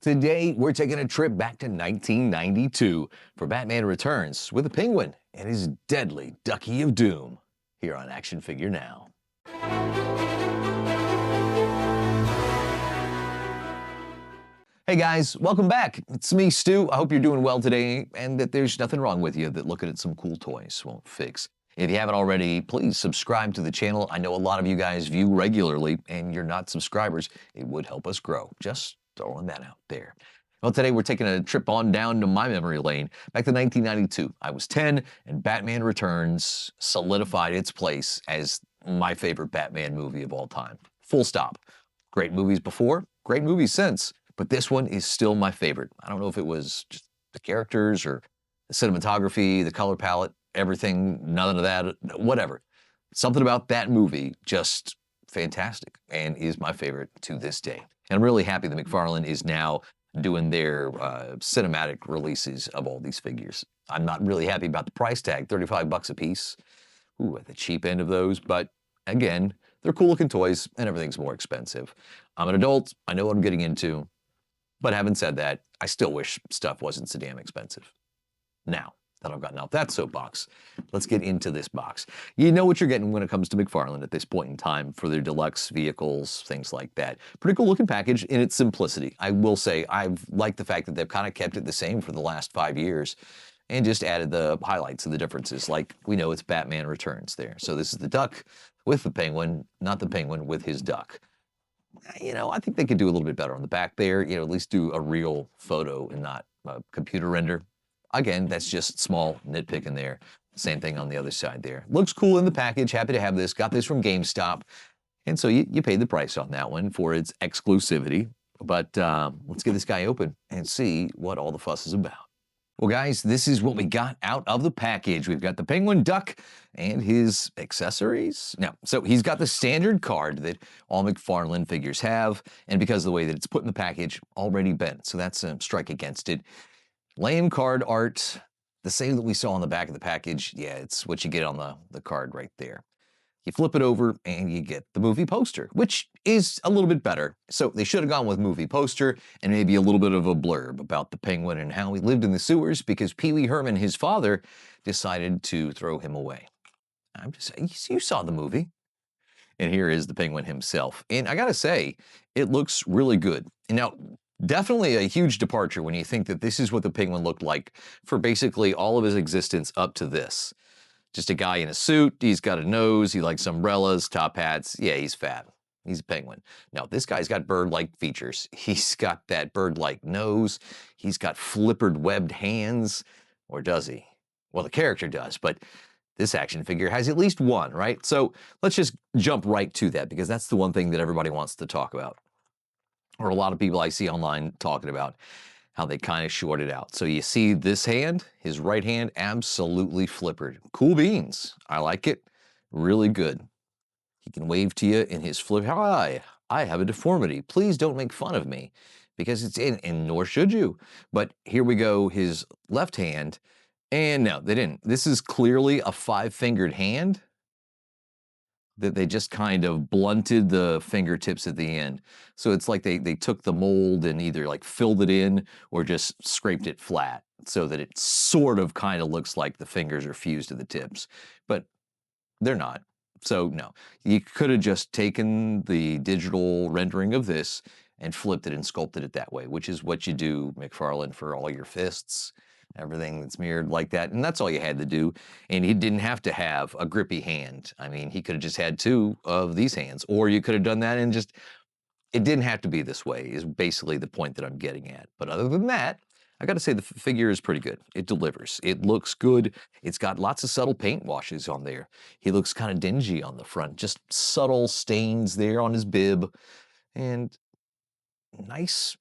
Today, we're taking a trip back to 1992 for Batman Returns with a penguin and his deadly Ducky of Doom here on Action Figure Now. Hey guys, welcome back. It's me, Stu. I hope you're doing well today and that there's nothing wrong with you that looking at some cool toys won't fix. If you haven't already, please subscribe to the channel. I know a lot of you guys view regularly and you're not subscribers. It would help us grow. Just throwing that out there. Well, today we're taking a trip on down to my memory lane, back to 1992. I was 10, and Batman Returns solidified its place as my favorite Batman movie of all time. Full stop. Great movies before, great movies since, but this one is still my favorite. I don't know if it was just the characters or the cinematography, the color palette, everything, none of that, whatever. Something about that movie just fantastic and is my favorite to this day. And I'm really happy that McFarlane is now doing their cinematic releases of all these figures. I'm not really happy about the price tag, $35 a piece. Ooh, at the cheap end of those, but again, they're cool looking toys and everything's more expensive. I'm an adult, I know what I'm getting into, but having said that, I still wish stuff wasn't so damn expensive. Now that I've gotten out that soapbox, let's get into this box. You know what you're getting when it comes to McFarlane at this point in time for their deluxe vehicles, things like that. Pretty cool looking package in its simplicity. I will say I've liked the fact that they've kind of kept it the same for the last 5 years and just added the highlights and the differences. Like we know it's Batman Returns there. So this is the duck with the penguin, not the penguin with his duck. You know, I think they could do a little bit better on the back there, you know, at least do a real photo and not a computer render. Again, that's just small nitpicking there. Same thing on the other side there. Looks cool in the package. Happy to have this. Got this from GameStop. And so you paid the price on that one for its exclusivity. But let's get this guy open and see what all the fuss is about. Well, guys, this is what we got out of the package. We've got the penguin duck and his accessories. Now, so he's got the standard card that all McFarlane figures have. And because of the way that it's put in the package, already bent. So that's a strike against it. Lame card art, the same that we saw on the back of the package. Yeah, it's what you get on the card right there. You flip it over and you get the movie poster, which is a little bit better. So they should have gone with movie poster and maybe a little bit of a blurb about the penguin and how he lived in the sewers because Pee Wee Herman, his father, decided to throw him away. I'm just saying, you saw the movie. And here is the penguin himself. And I gotta say, it looks really good. And now, definitely a huge departure when you think that this is what the penguin looked like for basically all of his existence up to this. Just a guy in a suit, he's got a nose, he likes umbrellas, top hats. Yeah, he's fat. He's a penguin. Now, this guy's got bird-like features. He's got that bird-like nose. He's got flippered webbed hands. Or does he? Well, the character does, but this action figure has at least one, right? So let's just jump right to that because that's the one thing that everybody wants to talk about. Or a lot of people I see online talking about how they kind of short it out. So you see this hand, his right hand, absolutely flippered. Cool beans. I like it. Really good. He can wave to you in his flip. Hi, I have a deformity. Please don't make fun of me because it's in, and nor should you. But here we go, his left hand. And no, they didn't. This is clearly a 5-fingered hand that they just kind of blunted the fingertips at the end. So it's like they took the mold and either like filled it in or just scraped it flat so that it sort of kind of looks like the fingers are fused to the tips, but they're not. So no, you could have just taken the digital rendering of this and flipped it and sculpted it that way, which is what you do, McFarlane, for all your fists. Everything that's mirrored like that. And that's all you had to do. And he didn't have to have a grippy hand. I mean, he could have just had 2 of these hands. Or you could have done that and just, it didn't have to be this way, is basically the point that I'm getting at. But other than that, I got to say the figure is pretty good. It delivers. It looks good. It's got lots of subtle paint washes on there. He looks kind of dingy on the front. Just subtle stains there on his bib. And nice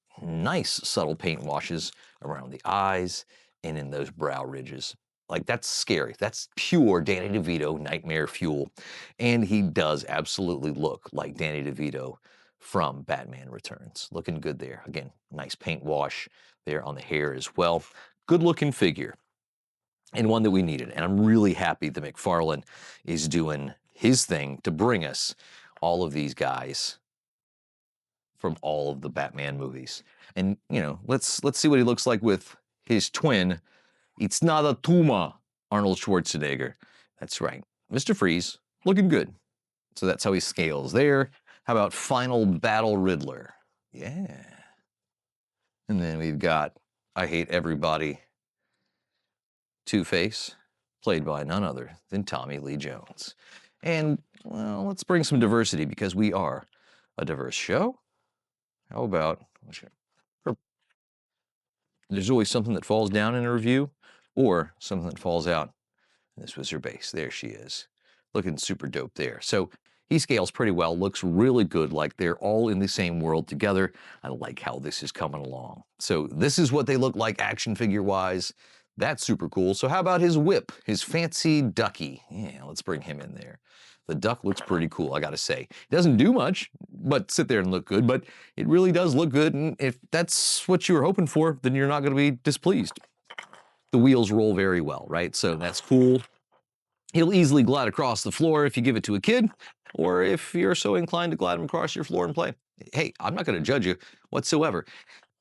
subtle paint washes around the eyes and in those brow ridges. Like, that's scary. That's pure Danny DeVito nightmare fuel. And he does absolutely look like Danny DeVito from Batman Returns. Looking good there. Again, nice paint wash there on the hair as well. Good looking figure. And one that we needed. And I'm really happy that McFarlane is doing his thing to bring us all of these guys from all of the Batman movies. And, you know, let's see what he looks like with his twin. It's not a tumor, Arnold Schwarzenegger. That's right. Mr. Freeze, looking good. So that's how he scales there. How about Final Battle Riddler? Yeah. And then we've got I Hate Everybody, Two-Face, played by none other than Tommy Lee Jones. And, well, let's bring some diversity because we are a diverse show. How about, there's always something that falls down in a review or something that falls out. This was her base. There she is. Looking super dope there. So he scales pretty well, looks really good, like they're all in the same world together. I like how this is coming along. So this is what they look like action figure-wise. That's super cool. So how about his whip, his fancy ducky? Yeah, let's bring him in there. The duck looks pretty cool, I gotta say. It doesn't do much, but sit there and look good, but it really does look good, and if that's what you were hoping for, then you're not gonna be displeased. The wheels roll very well, right? So that's cool. He'll easily glide across the floor if you give it to a kid, or if you're so inclined to glide him across your floor and play. Hey, I'm not gonna judge you whatsoever.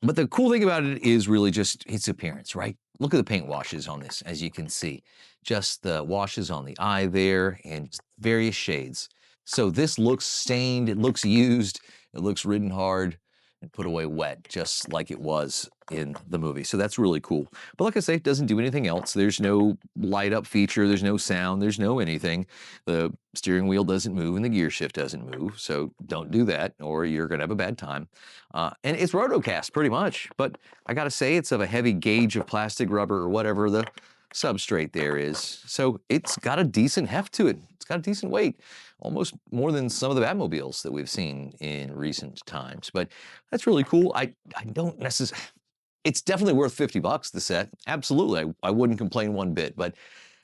But the cool thing about it is really just its appearance, right? Look at the paint washes on this, as you can see. Just the washes on the eye there and various shades. So this looks stained, it looks used, it looks ridden hard and put away wet, just like it was in the movie. So that's really cool. But like I say, it doesn't do anything else. There's no light up feature, there's no sound, there's no anything. The steering wheel doesn't move and the gear shift doesn't move. So don't do that or you're gonna have a bad time. And it's rotocast pretty much, but I gotta say it's of a heavy gauge of plastic, rubber, or whatever the substrate there is. So it's got a decent heft to it. It's got a decent weight, almost more than some of the Batmobiles that we've seen in recent times. But that's really cool. I don't necessarily, it's definitely worth $50, the set. Absolutely, I wouldn't complain one bit, but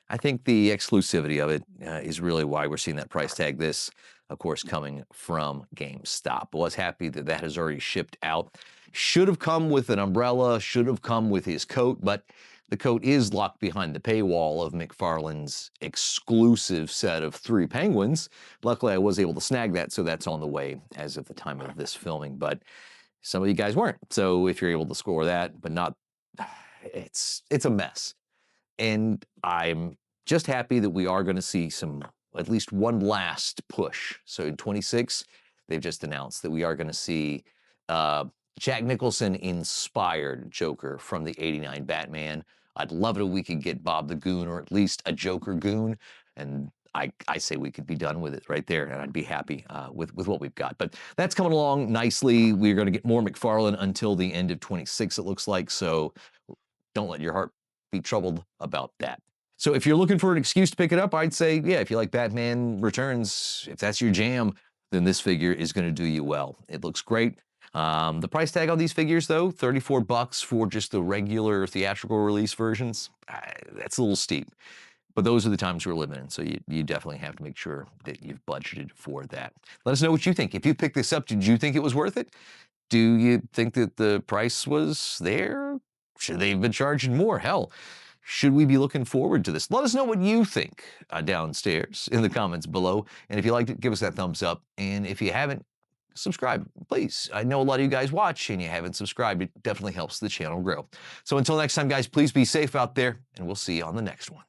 I think the exclusivity of it is really why we're seeing that price tag. This, of course, coming from GameStop. Was happy that that has already shipped out. Should have come with an umbrella, should have come with his coat, but the coat is locked behind the paywall of McFarlane's exclusive set of 3 Penguins. Luckily, I was able to snag that, so that's on the way as of the time of this filming, but some of you guys weren't. So if you're able to score that, but not, it's a mess. And I'm just happy that we are going to see at least one last push. So in 26, they've just announced that we are going to see Jack Nicholson inspired Joker from the '89 Batman. I'd love it if we could get Bob the Goon or at least a Joker Goon. And I say we could be done with it right there, and I'd be happy with what we've got. But that's coming along nicely. We're going to get more McFarlane until the end of 26, it looks like. So don't let your heart be troubled about that. So if you're looking for an excuse to pick it up, I'd say, yeah, if you like Batman Returns, if that's your jam, then this figure is going to do you well. It looks great. The price tag on these figures, though, $34 for just the regular theatrical release versions. That's a little steep. But those are the times we're living in, so you definitely have to make sure that you've budgeted for that. Let us know what you think. If you picked this up, did you think it was worth it? Do you think that the price was there? Should they have been charging more? Hell, should we be looking forward to this? Let us know what you think downstairs in the comments below. And if you liked it, give us that thumbs up. And if you haven't, subscribe, please. I know a lot of you guys watch and you haven't subscribed. It definitely helps the channel grow. So until next time, guys, please be safe out there, and we'll see you on the next one.